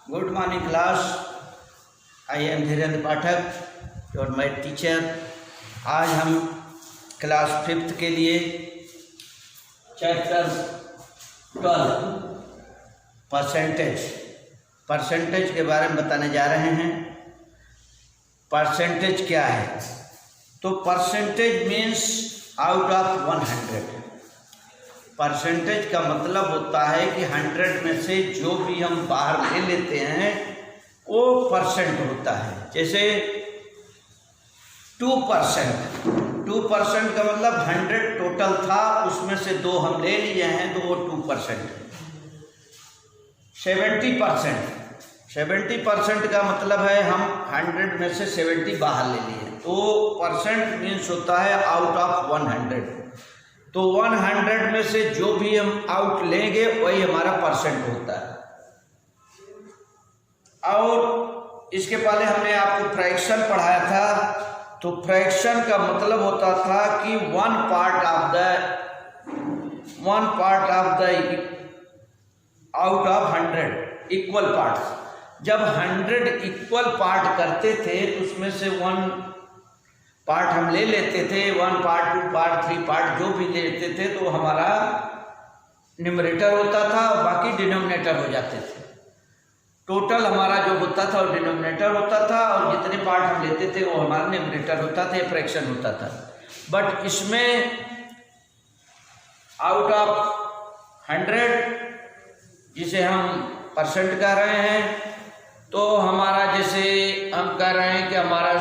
Good morning class. I am Dhirendra Pathak, your my teacher. आज हम class 5th के लिए चैप्टर 12 परसेंटेज के बारे में बताने जा रहे हैं। परसेंटेज क्या है? तो percentage means out of 100। Percentage का मतलब होता है कि 100 में से जो भी हम बाहर ले लेते हैं वो परसेंट होता है। जैसे 2% का मतलब 100 टोटल था, उसमें से 2 हम ले लिए हैं तो वो 2% है। 70% का मतलब है हम 100 में से 70 बाहर ले लिए, तो परसेंट मीन्स होता है आउट ऑफ 100। तो 100 में से जो भी हम आउट लेंगे वही हमारा परसेंट होता है। और इसके पहले हमने आपको फ्रैक्शन पढ़ाया था, तो फ्रैक्शन का मतलब होता था कि one part of the out of 100 equal part. जब 100 इक्वल पार्ट करते थे तो उसमें से 1 पार्ट हम ले लेते थे, 1 पार्ट 2 पार्ट 3 पार्ट जो भी लेते थे तो हमारा न्यूमरेटर होता था और बाकी डिनोमिनेटर हो जाते थे। टोटल हमारा जो होता था वो डिनोमिनेटर होता था और जितने पार्ट हम लेते थे वो हमारा न्यूमरेटर होता था, फ्रैक्शन होता था। बट इसमें आउट ऑफ 100 जिसे हम परसेंट कह रहे हैं, तो हमारा जैसे हम कह रहे हैं कि हमारा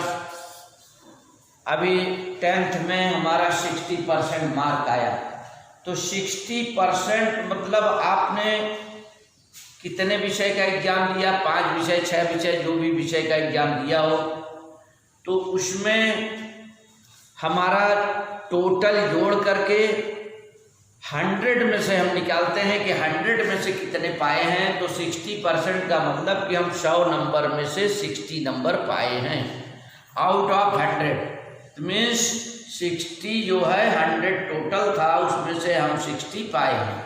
अभी 10th में हमारा 60% मार्क आया, तो 60% मतलब आपने कितने विषय का एग्जाम दिया, 5 विषय 6 विषय जो भी विषय का एग्जाम दिया हो, तो उसमें हमारा टोटल जोड़ करके 100 में से हम निकालते हैं कि 100 में से कितने पाए हैं। तो 60% का मतलब कि हम 100 नंबर में से 60 नंबर पाए हैं आउट ऑफ 100। मीन्स 60 जो है 100 टोटल था उसमें से हम 60 पाए हैं।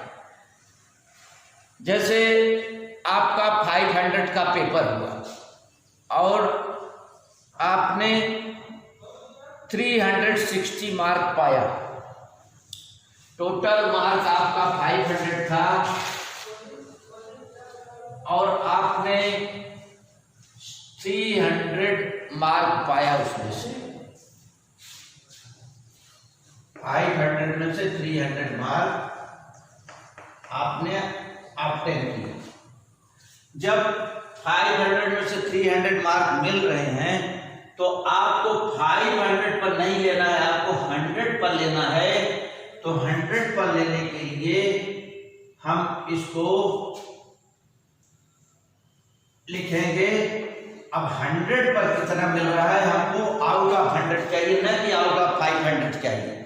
जैसे आपका 500 का पेपर हुआ और आपने 360 मार्क पाया, टोटल मार्क आपका 500 था और आपने 300 मार्क पाया उसमें से। 500 में से 300 मार्क आपने ऑब्टेन किए। जब 500 में से 300 मार्क मिल रहे हैं तो आपको 500 पर नहीं लेना है, आपको 100 पर लेना है। तो 100 पर लेने के लिए हम इसको लिखेंगे। अब 100 पर कितना मिल रहा है हमको, आउट ऑफ 100 चाहिए, न कि आउट ऑफ 500 चाहिए।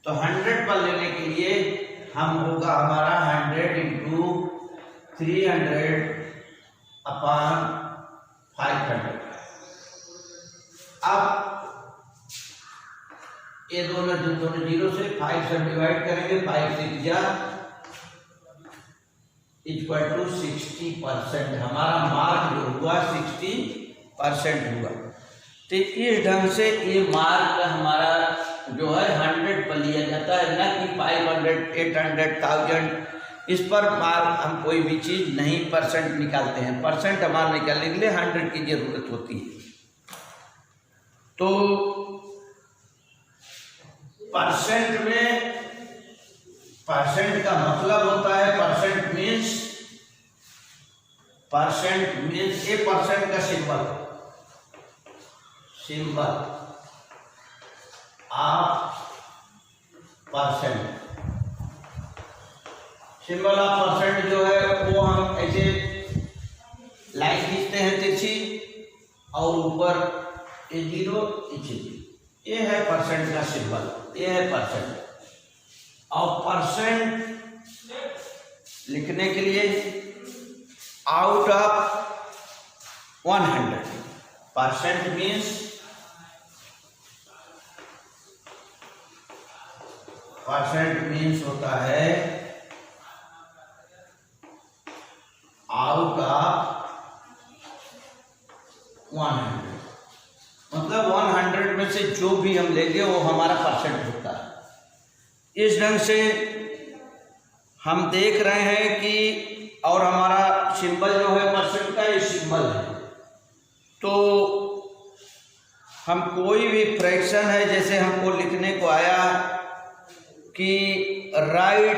तो 100 पर लेने के लिए हम होगा हमारा 100 इंटू 300 अपॉन 500। अब ये दोनों जीरो से 5 से डिवाइड करेंगे, 5 6 जा इक्वल टू 60%। हमारा मार्क जो हुआ 60% हुआ। तो इस ढंग से ये मार्क हमारा जो है 100 पर लिया जाता है, न कि 500 800 1000 इस पर मार्क हम कोई भी चीज़ नहीं परसेंट निकालते हैं। परसेंट हमारा निकालने के लिए 100 की जरूरत होती है। तो परसेंट में परसेंट का मतलब होता है परसेंट मीन्स ये परसेंट का symbol of percent. Symbol of percent जो है वो हम ऐसे लाइन खींचते हैं तिरछी और ऊपर ये 0 नीचे 0, ये है परसेंट का सिंबल, ये है परसेंट। और परसेंट लिखने के लिए आउट ऑफ 100 परसेंट मीन्स होता है आउट ऑफ 100, मतलब 100 में से जो भी हम लेंगे वो हमारा परसेंट होता है। इस ढंग से हम देख रहे हैं कि और हमारा सिंबल जो है परसेंट का ये सिंबल है। तो हम कोई भी फ्रैक्शन है, जैसे हमको लिखने को आया कि राइट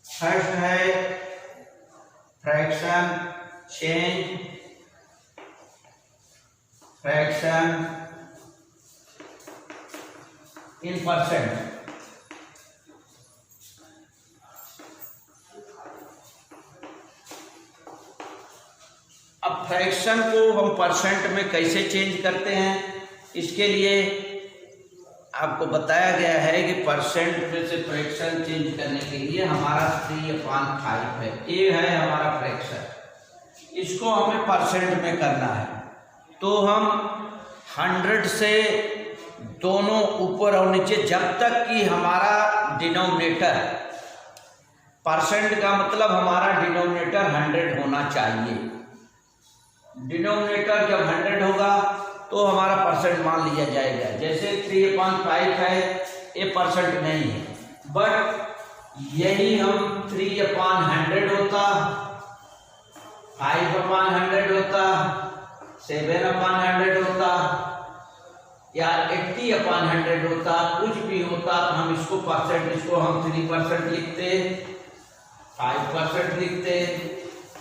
फर्स्ट है fraction change fraction in percent. अब फ्रैक्शन को हम परसेंट में कैसे चेंज करते हैं, इसके लिए आपको बताया गया है कि परसेंट में से फ्रैक्शन चेंज करने के लिए हमारा 3/5 है, ये है हमारा फ्रैक्शन। इसको हमें परसेंट में करना है, तो हम 100 से दोनों ऊपर और नीचे, जब तक कि हमारा डिनोमिनेटर, परसेंट का मतलब हमारा डिनोमिनेटर 100 होना चाहिए। डिनोमिनेटर जब 100 होगा तो हमारा परसेंट मान लिया जाएगा। जैसे 3/5 है, ये परसेंट नहीं है, बट यही हम 3/100 होता, 5/100 होता, 7/100 होता या 80/100 होता, कुछ भी होता तो हम इसको परसेंट, इसको हम 3% लिखते, 5% लिखते,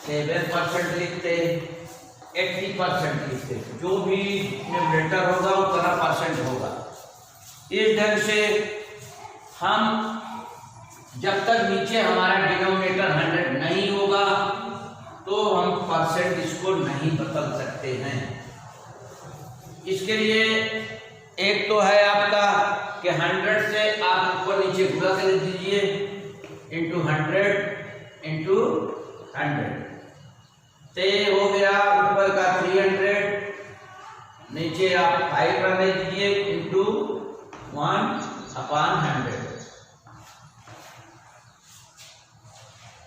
7% लिखते, 80% लिखते, जो भी न्यूमरेटर होगा उतना परसेंट होगा। इस ढंग से हम जब तक नीचे हमारा डिनोमिनेटर 100 नहीं होगा तो हम परसेंट इसको नहीं बदल सकते हैं। इसके लिए एक तो है आपका कि 100 से आप ऊपर नीचे गुणा कर दीजिए, इंटू 100 ते हो गया ऊपर का 300, नीचे आप 5 रहने दीजिए, इंटू 1/100।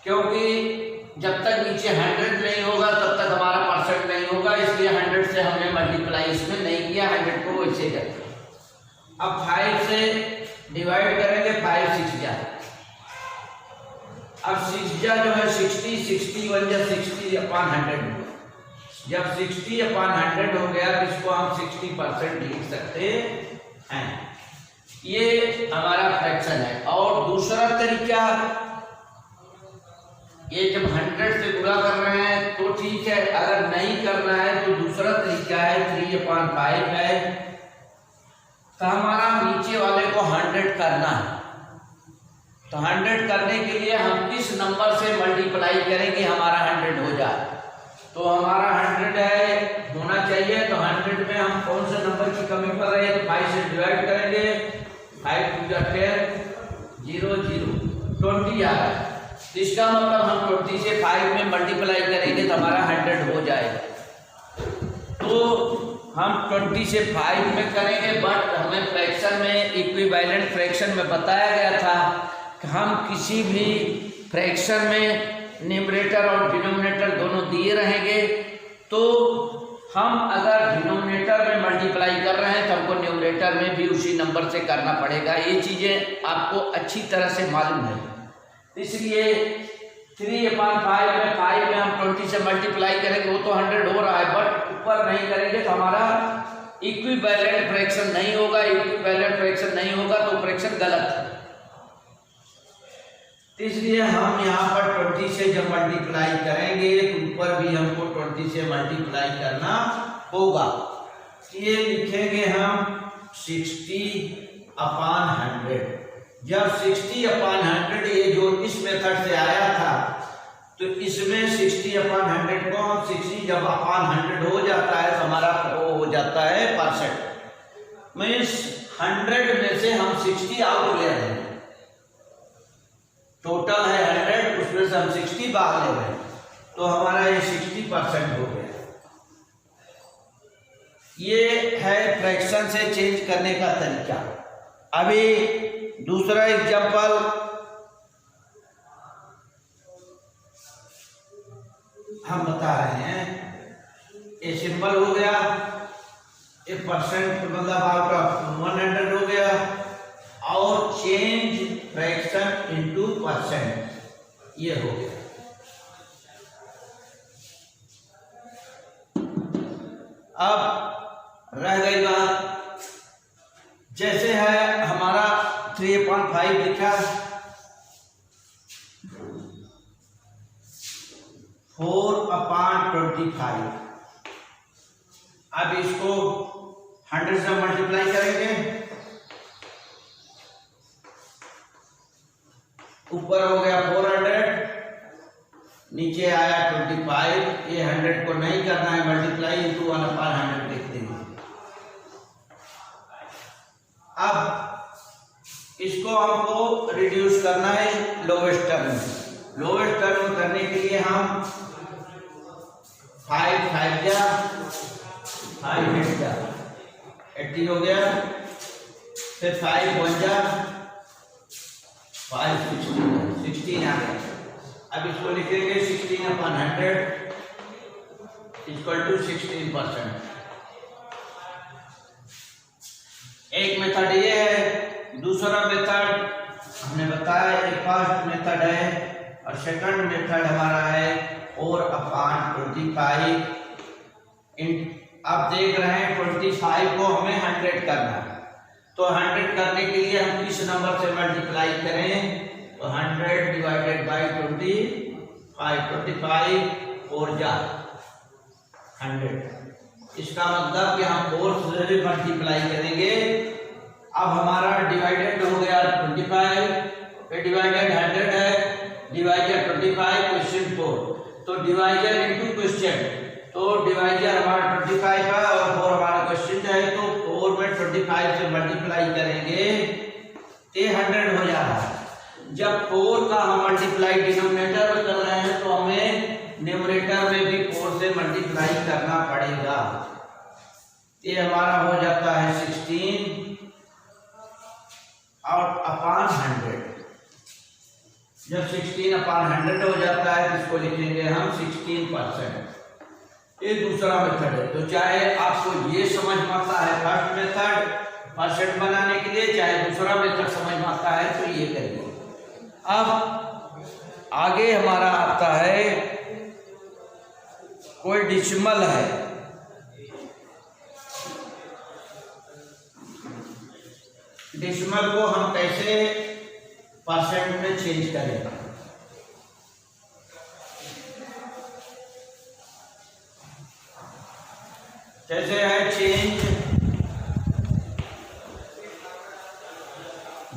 क्योंकि जब तक नीचे 100 नहीं होगा तब तक हमारा परसेंट नहीं होगा, इसलिए 100 से हमने मल्टीप्लाई इसमें नहीं किया, 100 को वैसे करते। अब 5 से डिवाइड करेंगे, 5 6 जा, अब 6 जा जो है 60 बन जा 60/100। जब 60/100 हो गया तो इसको हम 60% लिख सकते हैं। ये हमारा फ्रैक्शन है। और दूसरा तरीका, ये जब 100 से गुणा कर रहे हैं तो ठीक है, अगर नहीं करना है तो दूसरा तरीका है 3/5 है, तो हमारा नीचे वाले को 100 करना है। तो 100 करने के लिए हम किस नंबर से मल्टीप्लाई करेंगे हमारा 100 हो जाए, तो हमारा 100 है होना चाहिए। तो 100 में हम कौन से नंबर की कमी कर रहे हैं, तो 5 से डिवाइड करेंगे, 5 2 10 0 0 20 आ रहा है। इसका मतलब हम 20 से 5 में मल्टीप्लाई करेंगे तो हमारा 100 हो जाएगा। तो हम 20 से 5 में करेंगे, बट हमें फ्रैक्शन में, इक्विवेलेंट फ्रैक्शन में बताया गया था कि हम किसी भी फ्रैक्शन में न्यूमरेटर और डिनोमिनेटर दोनों दिए रहेंगे, तो हम अगर डिनोमिनेटर में मल्टीप्लाई कर रहे हैं तो हमको न्यूमरेटर में भी उसी नंबर से करना पड़ेगा। ये चीज़ें आपको अच्छी तरह से मालूम है। इसलिए 3/5 में 5 में हम 20 से मल्टीप्लाई करेंगे, वो तो 100 हो रहा है, बट ऊपर नहीं करेंगे तो हमारा इक्विवेलेंट फ्रैक्शन नहीं होगा। इक्विवेलेंट फ्रैक्शन नहीं होगा तो फ्रैक्शन गलत है। इसलिए हम यहाँ पर 20 से जब मल्टीप्लाई करेंगे तो ऊपर भी हमको 20 से मल्टीप्लाई करना होगा। ये लिखेंगे हम 60/100। जब 60/100 ये जो इस मेथड से आया था, तो इसमें 60/100 को हम 60 जब 100 हो जाता है तो हमारा वो हो जाता है परसेंट। मीन्स 100 में से हम 60 आउट ले रहे हैं, टोटल है 100, उसमें से हम 60 भाग ले रहे हैं, तो हमारा ये 60% हो गया। ये है फ्रैक्शन से चेंज करने का तरीका। अभी दूसरा एग्जांपल हम बता रहे हैं ये सिंबल हो गया, ये परसेंट मतलब आपका 100 हो गया, और चेंज फ्रैक्शन इनटू परसेंट ये हो गया। अब रह गई बात, जैसे है हमारा 3/5 लिखा, 4/25। अब इसको 100 से मल्टीप्लाई करेंगे, ऊपर हो गया 400, नीचे आया 25। ये 100 को नहीं करना है मल्टीप्लाई, इंटू 1/100 लिख देंगे। अब इसको हमको रिड्यूस करना है लोवेस्ट टर्म में। लोवेस्ट टर्म करने के लिए हम 5 5 जा 5 8 जा 80 हो गया, फिर 5 1 जा 5 16 आ गया। अब इसको लिखेंगे 16/100 इक्वल टू 16%। एक मेथड ये है। दूसरा मेथड हमने बताया, एक फर्स्ट मेथड है और सेकंड मेथड हमारा है 4/25। अब देख रहे हैं 25 को हमें 100 करना है, तो 100 करने के लिए हम किस नंबर से मल्टीप्लाई करें, तो 100 डिवाइडेड बाई 25, 25 4 जा 100। इसका मतलब कि हम 4 से मल्टीप्लाई करेंगे। अब हमारा डिवाइडेड हो गया 25, फिर डिवाइडेड 100 है, डिवाइजर 25, क्वेश्चन 4, तो डिवाइजर इनटू क्वेश्चन, तो डिवाइजर हमारा 25 है और 4 हमारा क्वेश्चन है, तो 4 में 25 से मल्टीप्लाई करेंगे तो 100 हो जा रहा है। जब 4 का हम मल्टीप्लाई डिनोमिनेटर में कर रहे हैं तो हमें न्यूमरेटर में भी 4 से मल्टीप्लाई करना पड़ेगा। ये हमारा हो जाता है 16 और अपॉन 100। जब 16/100 हो जाता है तो इसको लिखेंगे हम 16%। ये दूसरा मेथड है। तो चाहे आपको ये समझ में आता है फर्स्ट मेथड परसेंट बनाने के लिए, चाहे दूसरा मेथड समझ में आता है तो ये करिए। अब आगे हमारा आता है कोई डेसिमल है, डेसिमल को हम कैसे परसेंट में चेंज करें। जैसे है चेंज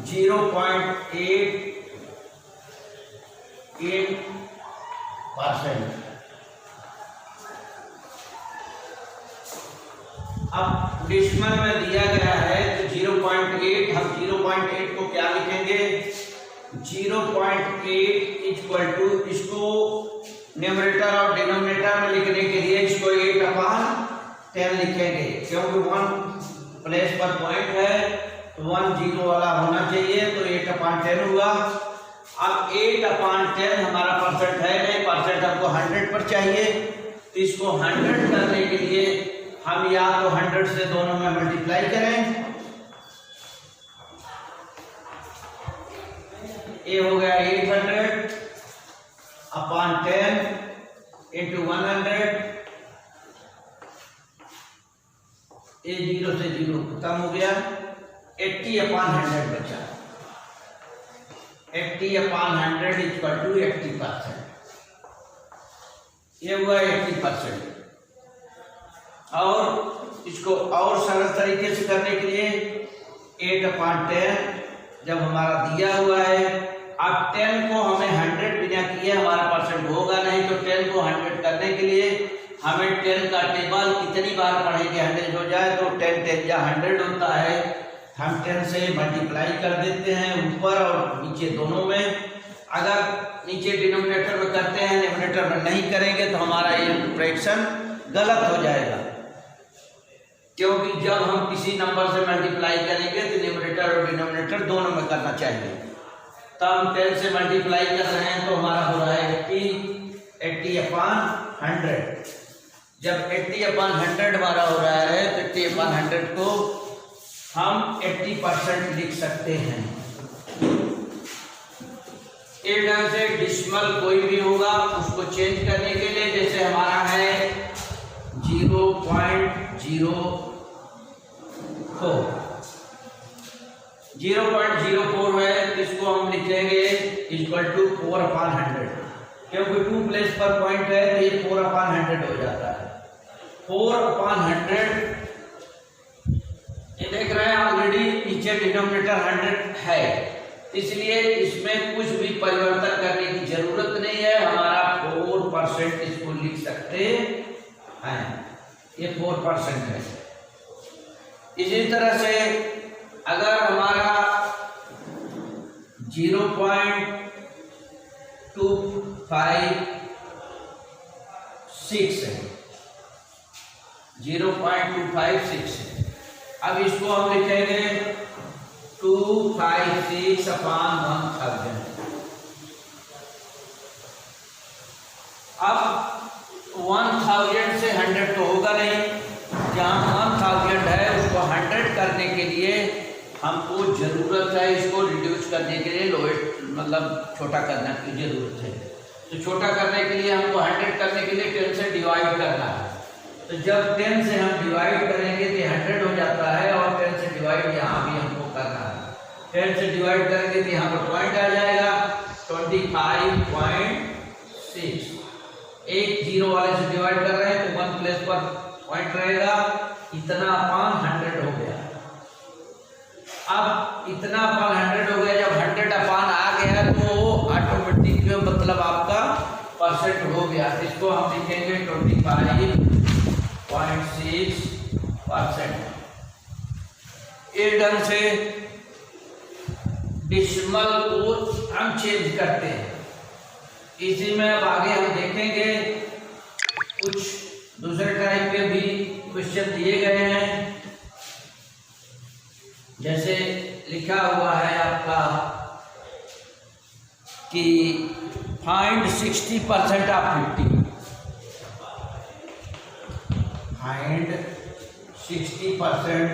0.8 8%। अब डेसिमल में दिया गया है तो 0.8, हम 0.8 को क्या लिखेंगे, 0.8 इक्वल टू, इसको न्यूमरेटर और डिनोमिनेटर में लिखने के लिए इसको 8/10 लिखेंगे, क्योंकि 1 प्लेस पर पॉइंट है तो 1 0 वाला होना चाहिए, तो 8/10 हुआ। अब 8/10 हमारा परसेंट है नहीं, परसेंट हमको 100 पर चाहिए, तो इसको 100 करने के लिए हम या तो 100 से दोनों में मल्टीप्लाई करें। ये हो गया 800/10 इंटू 100। ये 0 से 0 खत्म हो गया, 80/100 बचा। 80/100 इक्वल टू 80%। ये हुआ 80%। और इसको और सरल तरीके से करने के लिए 8/10 जब हमारा दिया हुआ है, अब 10 को हमें 100 बिना किए हमारा परसेंट होगा नहीं, तो 10 को 100 करने के लिए हमें 10 का टेबल कितनी बार पढ़ेंगे 100 हो जाए, तो 10 10 या 100 होता है। हम 10 से मल्टीप्लाई कर देते हैं ऊपर और नीचे दोनों में। अगर नीचे डिनोमिनेटर में करते हैं, न्यूमरेटर में नहीं करेंगे तो हमारा ये फ्रैक्शन गलत हो जाएगा, क्योंकि जब हम किसी नंबर से मल्टीप्लाई करेंगे तो न्यूमरेटर और डिनोमिनेटर दोनों में करना चाहिए। तब हम 10 से मल्टीप्लाई कर रहे हैं तो हमारा हो रहा है 80/100। जब 80/100 हमारा हो रहा है तो 80/100 को हम 80% लिख सकते हैं। एक ढंग से डिसिमल कोई भी होगा उसको चेंज करने के लिए, जैसे हमारा है 0.04 है, इसको हम लिखेंगे =4/100, क्योंकि 2 प्लेस पर पॉइंट है तो ये 4/100 हो जाता है। 4/100 ये देख रहे हैं ऑलरेडी नीचे डिनोमिनेटर 100 है, इसलिए इसमें कुछ भी परिवर्तन करने की जरूरत नहीं है। हमारा 4% इसको लिख सकते हैं, ये 4% है। इसी तरह से अगर हमारा 0.256 है, 0.256 है, अब इसको हम लिखेंगे 256/1000। अब 1000 से 100 तो होगा नहीं, जहाँ 1000 है उसको 100 करने के लिए हमको जरूरत है, इसको रिड्यूस करने के लिए लोएस्ट मतलब छोटा करने की जरूरत है। तो छोटा करने के लिए हमको 100 करने के लिए 10 से डिवाइड करना है। तो जब 10 से हम डिवाइड करेंगे तो 100 हो जाता है, और 10 से डिवाइड यहाँ भी हमको करना है। 10 से डिवाइड करेंगे तो यहाँ पर पॉइंट आ जाएगा 25.6। एक 0 वाले से डिवाइड कर रहे हैं तो 1 प्लेस पर पॉइंट रहेगा, इतना अपान 100 हो गया। अब इतना अपान 100 हो गया, जब 100 अपान आ गया तो ऑटोमेटिक मतलब आपका परसेंट हो गया। इसको हम लिखेंगे 25.6%। इस ढंग से डिसिमल को हम चेंज करते हैं। इसी में अब आगे हम देखेंगे कुछ दूसरे टाइप के भी क्वेश्चन दिए गए हैं, जैसे लिखा हुआ है आपका कि फाइंड 60% ऑफ 50। Find 60%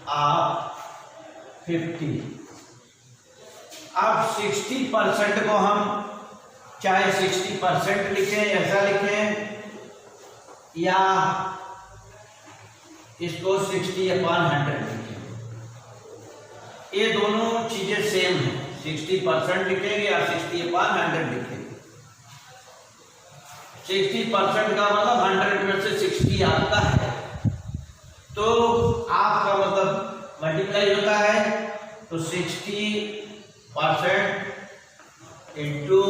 of 50। अब 60% को हम चाहे 60% लिखें, ऐसा लिखें, या इसको 60/100 लिखें। ये दोनों चीजें सेम है, 60% लिखेंगे या 60/100 लिखेंगे। 60% का मतलब 100 में से 60 आता है, तो आपका मतलब मल्टीप्लाई होता है, तो 60% इंटू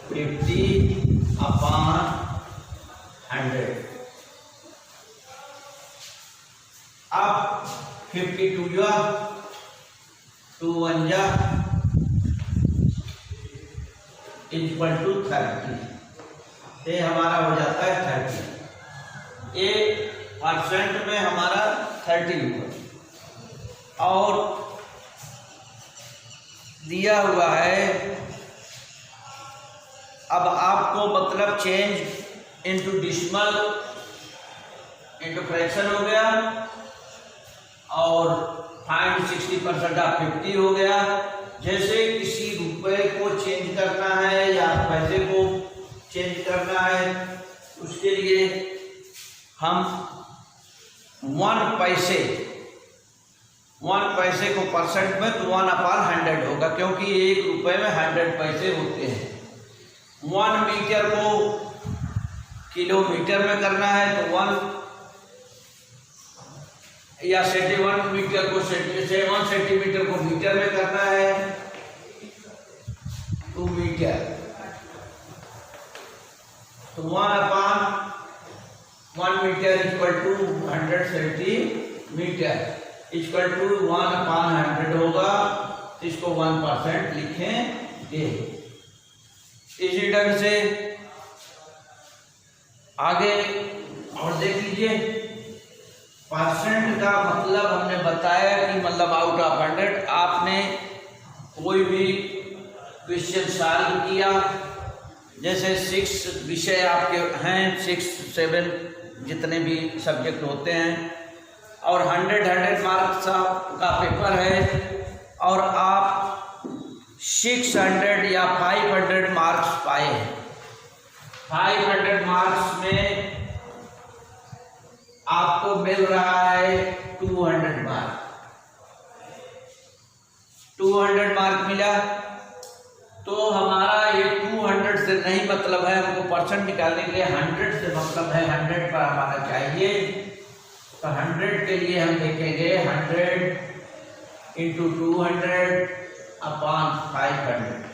50/100। अब 52 जो 2 1 जा = 30, ये हमारा हो जाता है 30। ये परसेंट में हमारा 30 हुआ, और दिया हुआ है। अब आपको मतलब change into decimal into fraction हो गया, और फाइंड 60% ऑफ 50 हो गया। जैसे किसी रुपए को चेंज करना है या पैसे को चेंज करना है, उसके लिए हम 1 पैसे को परसेंट में तो 1/100 होगा, क्योंकि 1 रुपए में 100 पैसे होते हैं। 1 मीटर को किलोमीटर में करना है तो 1, या 1 मीटर को 1 सेंटीमीटर को मीटर में करना है 2 मीटर, तो 1/1 मीटर = 100 सेंटीमीटर = 1/100 होगा। इसको 1% लिखेंगे। इसी ढंग से आगे और देख लीजिए। परसेंट का मतलब हमने बताया कि मतलब आउट ऑफ 100 आपने कोई भी क्वेश्चन सॉल्व किया जैसे 6 विषय आपके हैं, 6, 7 जितने भी सब्जेक्ट होते हैं, और 100 मार्क्स का पेपर है, और आप 600 या 500 मार्क्स पाए हैं। 500 मार्क्स में आपको मिल रहा है 200 मार्क। 200 मार्क मिला तो हमारा ये 200 से नहीं मतलब है, हमको परसेंट निकालने के लिए 100 से मतलब है। 100 पर हमारा चाहिए, तो 100 के लिए हम देखेंगे 100 × 200 अपॉन 500।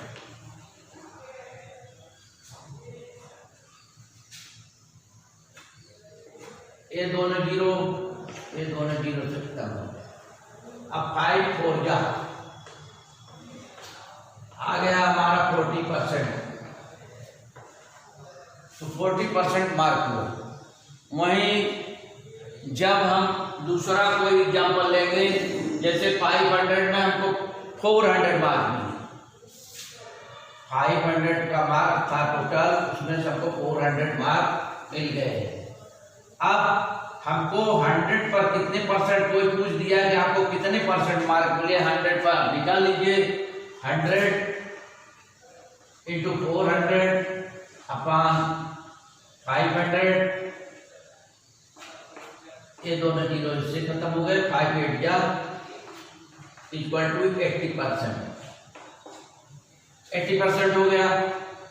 ये दोनों जीरो से खत्म हो गए। अब 5 4 जा आ गया हमारा 40%, तो 40% मार्क हुआ। वहीं जब हम दूसरा कोई एग्जाम्पल लेंगे, जैसे 500 में हमको 400 मार्क मिले। 500 का मार्क था टोटल, उसमें सबको 400 मार्क मिल गए। अब हमको 100 पर कितने परसेंट, कोई पूछ दिया कि आपको कितने परसेंट मार्क मिले 100 पर, निकाल लीजिए। 100 × 400 अपॉन 500, ये दोनों जीरो से खत्म हो गए। 5 8 जा = 80%। 80% हो गया।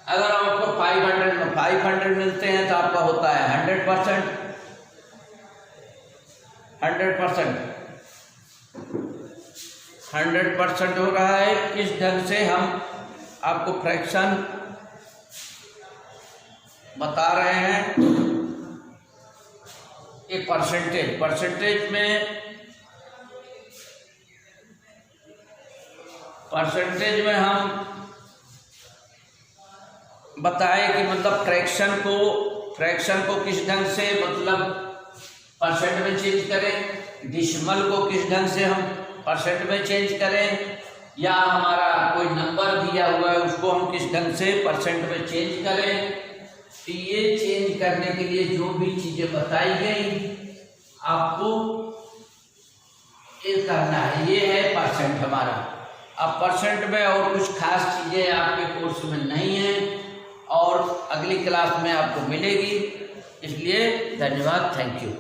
अगर आपको 500 में 500 मिलते हैं तो आपका होता है 100%। 100% हो रहा है। इस ढंग से हम आपको फ्रैक्शन बता रहे हैं। ये परसेंटेज में हम बताए कि मतलब फ्रैक्शन को किस ढंग से मतलब परसेंट में चेंज करें, डिसिमल को किस ढंग से हम परसेंट में चेंज करें, या हमारा कोई नंबर दिया हुआ है उसको हम किस ढंग से परसेंट में चेंज करें। तो ये चेंज करने के लिए जो भी चीजें बताई गई आपको ये करना है। ये है परसेंट हमारा। अब परसेंट में और कुछ खास चीजें आपके कोर्स में नहीं है और अगली क्लास में आपको मिलेगी। इसलिए धन्यवाद, थैंक यू।